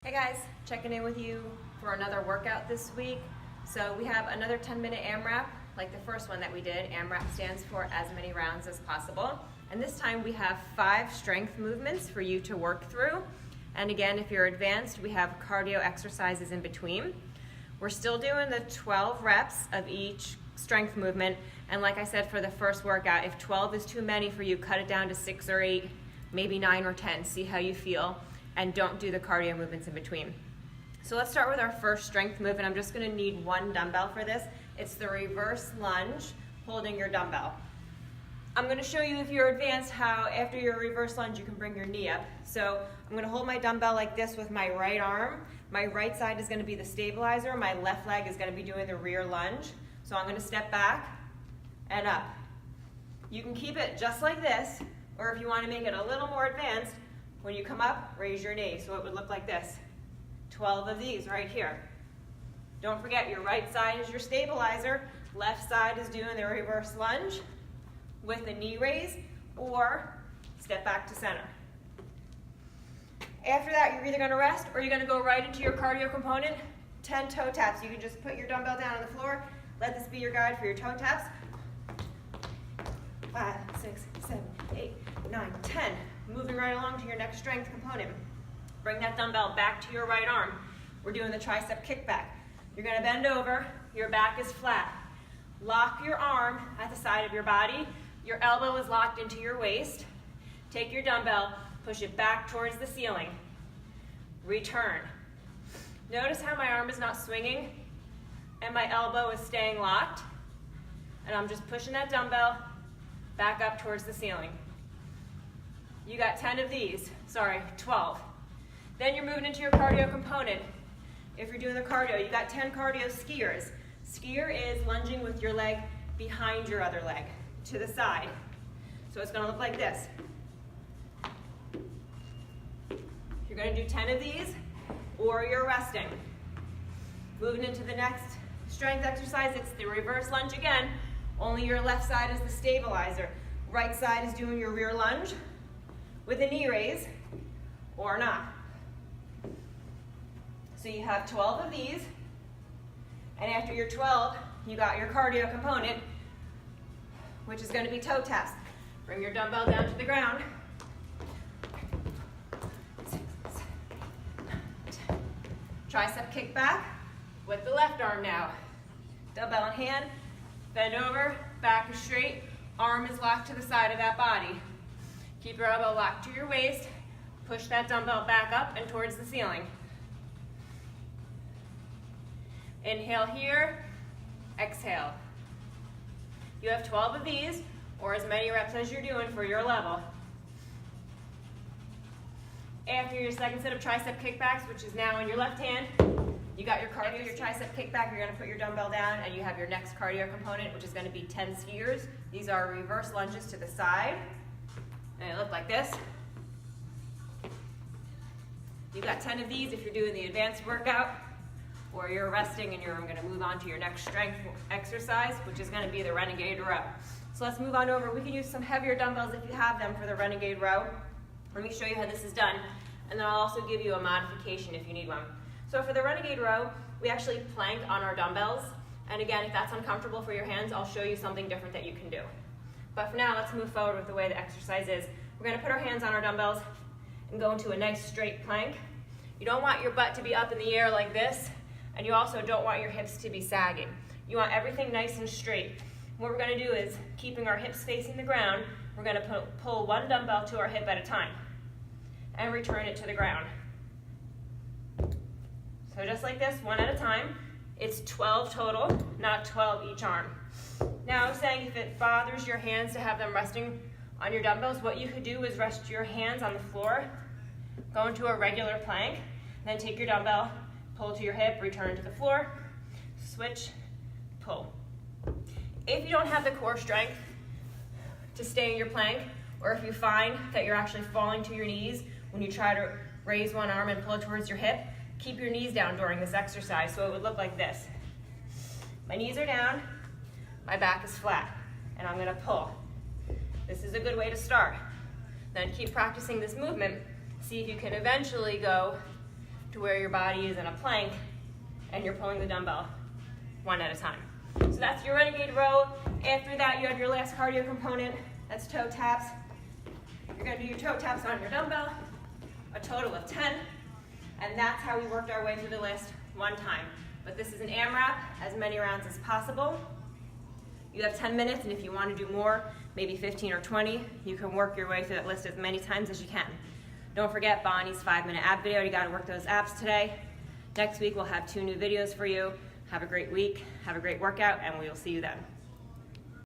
Hey guys, checking in with you for another workout this week. So we have another 10-minute AMRAP, like the first one that we did. AMRAP stands for as many rounds as possible. And this time we have 5 strength movements for you to work through. And again, if you're advanced, we have cardio exercises in between. We're still doing the 12 reps of each strength movement. And like I said for the first workout, if 12 is too many for you, cut it down to 6 or 8, maybe 9 or 10, see how you feel. And don't do the cardio movements in between. So let's start with our first strength move, and I'm just gonna need one dumbbell for this. It's the reverse lunge, holding your dumbbell. I'm gonna show you, if you're advanced, how after your reverse lunge you can bring your knee up. So I'm gonna hold my dumbbell like this with my right arm. My right side is gonna be the stabilizer. My left leg is gonna be doing the rear lunge. So I'm gonna step back and up. You can keep it just like this, or if you wanna make it a little more advanced, when you come up, raise your knee. So it would look like this. 12 of these right here. Don't forget, your right side is your stabilizer. Left side is doing the reverse lunge with the knee raise or step back to center. After that, you're either gonna rest or you're gonna go right into your cardio component. 10 toe taps. You can just put your dumbbell down on the floor. Let this be your guide for your toe taps. 5, 6, 7, 8, 9, 10. Moving right along to your next strength component. Bring that dumbbell back to your right arm. We're doing the tricep kickback. You're gonna bend over, your back is flat. Lock your arm at the side of your body. Your elbow is locked into your waist. Take your dumbbell, push it back towards the ceiling. Return. Notice how my arm is not swinging and my elbow is staying locked. And I'm just pushing that dumbbell back up towards the ceiling. You got 10 of these, 12. Then you're moving into your cardio component. If you're doing the cardio, you got 10 cardio skiers. Skier is lunging with your leg behind your other leg, to the side. So it's gonna look like this. You're gonna do 10 of these, or you're resting. Moving into the next strength exercise, it's the reverse lunge again, only your left side is the stabilizer. Right side is doing your rear lunge with a knee raise, or not. So you have 12 of these, and after your 12, you got your cardio component, which is gonna be toe taps. Bring your dumbbell down to the ground. 6, 7, 8, 9, 10. Tricep kickback with the left arm now. Dumbbell in hand, bend over, back is straight, arm is locked to the side of that body. Keep your elbow locked to your waist. Push that dumbbell back up and towards the ceiling. Inhale here, exhale. You have 12 of these, or as many reps as you're doing for your level. After your second set of tricep kickbacks, which is now in your left hand, you got your cardio, your tricep kickback, you're gonna put your dumbbell down and you have your next cardio component, which is gonna be 10 skiers. These are reverse lunges to the side. And it look like this. You got 10 of these if you're doing the advanced workout, or you're resting and you're gonna move on to your next strength exercise, which is gonna be the renegade row. So let's move on over. We can use some heavier dumbbells if you have them for the renegade row. Let me show you how this is done, and then I'll also give you a modification if you need one. So for the renegade row, we actually plank on our dumbbells. And again, if that's uncomfortable for your hands, I'll show you something different that you can do. But for now, let's move forward with the way the exercise is. We're gonna put our hands on our dumbbells and go into a nice straight plank. You don't want your butt to be up in the air like this, and you also don't want your hips to be sagging. You want everything nice and straight. What we're gonna do is, keeping our hips facing the ground, we're gonna pull one dumbbell to our hip at a time and return it to the ground. So just like this, one at a time. It's 12 total, not 12 each arm. Now I'm saying if it bothers your hands to have them resting on your dumbbells, what you could do is rest your hands on the floor, go into a regular plank, then take your dumbbell, pull to your hip, return to the floor, switch, pull. If you don't have the core strength to stay in your plank, or if you find that you're actually falling to your knees when you try to raise one arm and pull it towards your hip, keep your knees down during this exercise, so it would look like this. My knees are down, my back is flat, and I'm gonna pull. This is a good way to start. Then keep practicing this movement. See if you can eventually go to where your body is in a plank and you're pulling the dumbbell one at a time. So that's your renegade row. After that, you have your last cardio component. That's toe taps. You're gonna do your toe taps on your dumbbell, a total of 10. And that's how we worked our way through the list one time. But this is an AMRAP, as many rounds as possible. You have 10 minutes, and if you want to do more, maybe 15 or 20, you can work your way through that list as many times as you can. Don't forget Bonnie's 5-minute ab video. You got to work those abs today. Next week, we'll have 2 new videos for you. Have a great week, have a great workout, and we will see you then.